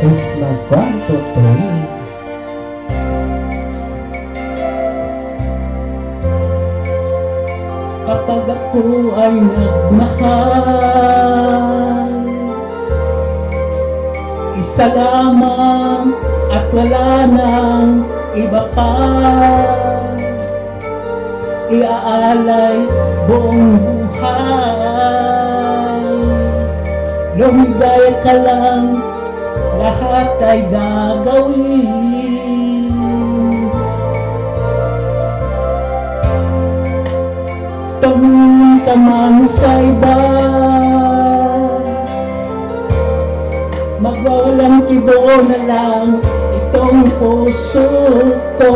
is nagkwantotoo. Kapag ako ay nagmahal, isa lamang at wala nang iba pa, iaalay buong buhay. Lumigay ka lang, lahat ay gagawin. Tumingin ka man sa iba, magwawalang kibo na lang itong puso ko.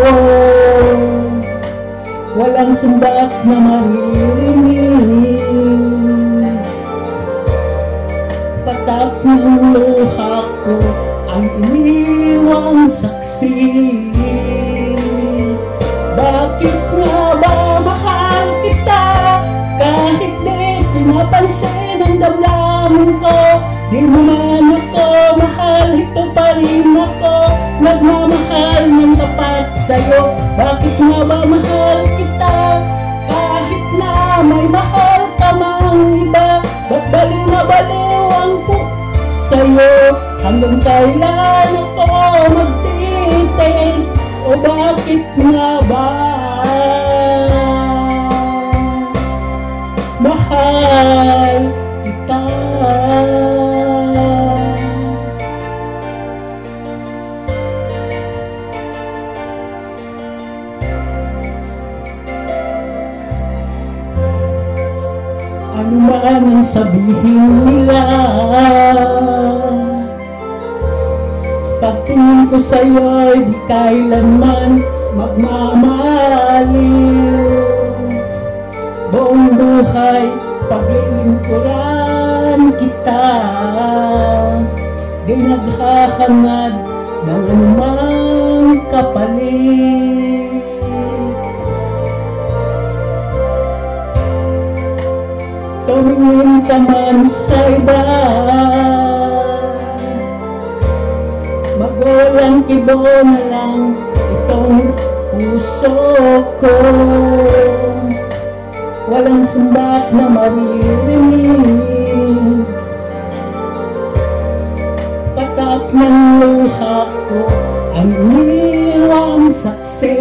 Walang sumbat na maririnig, patak ng luha ko ang iniwang saksi. Bakit nga ba mahal kita kahit di pinapansin ang damdamin ko? Di mo man ako mahal, ito pa rin ako nagmamahal ng tapat sa'yo. Bakit nga ba mahal kita kahit na may mahal ka mang iba? Ba't baliw na baliw ang sa'yo? Hanggang kailan ako magtitiis? O bakit nga ba mahal kita? Ano man ang sabihin nila, pagtingin ko sa'yo'y di kailanman magmamaliw. Buong buhay paglilingkuran kita, di naghahangad ng anumang kapalit. Tumingin ka man sa iba, magwawalang kibo na lang itong puso ko. Walang sumbat na maririnig, patak ng luha ko ang iniwang saksi.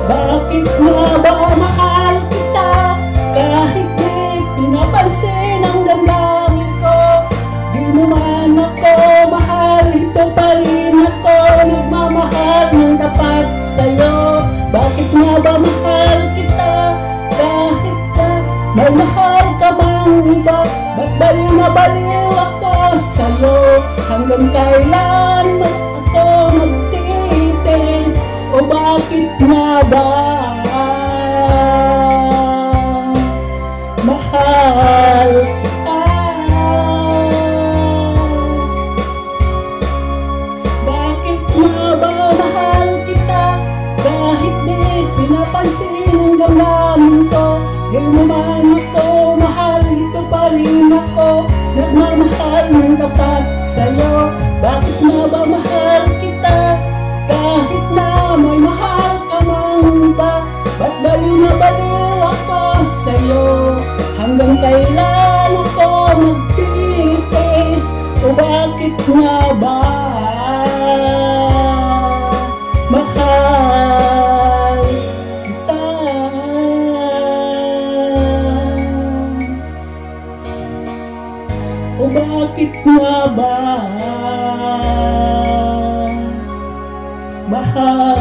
Bakit nga ba mahal kita kahit di pinapansin ang damdamin ko? Di mo man ako mahal, ito pa rin ako nagmamahal ng tapat sa'yo. Bakit nga ba mahal kita kahit na may mahal ka mang iba? Ba't baliw na baliw ako sa'yo? Hanggang kailan ako magtitiis? O bakit nga ba mahal kita? Bakit nga ba mahal kita kahit di pinapansin ang damdamin ko? Di mo man ako mahal, ito pa rin ako nagmamahal ng tapat sa'yo. Bakit nga ba mahal kita kahit na may mahal ka mang iba? Ba't baliw na baliw ako sa'yo? Hanggang kailan ako magtitiis? O bakit nga ba mahal kita? O bakit nga ba mahal